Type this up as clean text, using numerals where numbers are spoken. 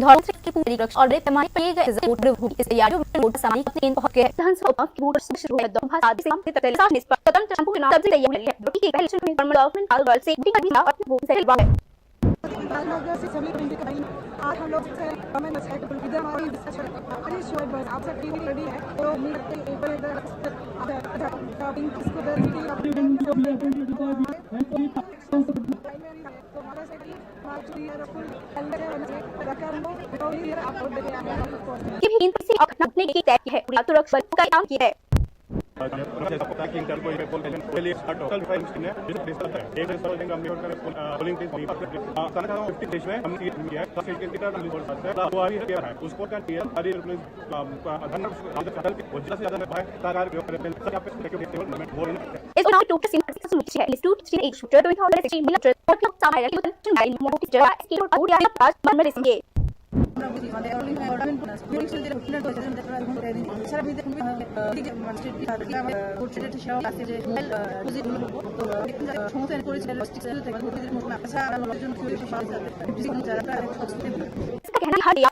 धौल की पूरी रक्षा और बड़े पैमाने पर किए गए वोट होगी इस तैयारियों में वोट सामान्य तीन पहुंच गए विधानसभा की वोट शुरू है 2007 से 43 निष्पक्ष स्वतंत्र शांतिपूर्ण चुनाव तब से तैयार है जो कि पहले चुनाव में गवर्नमेंट काल वर्ष से भी ना अपने वोट से लड़वा है। आज हम लोग गवर्नमेंट वेबसाइट इधर हमारी डिस्कशन श्योर बस आप सब टीवी रेडी है तो मिलते हैं एक इधर ये भी इन से अपने की तय है पूरा सुरक्षा बल का काम किया है। इस चुनाव टूट से सुनिश्चित है इंस्टीट्यूट से एक शूटर 2016 मिलिट्री और क्लब सामान्य की चुनाव मोटी जगह इसकी और या पास मन में रहेंगे। इसका कहना है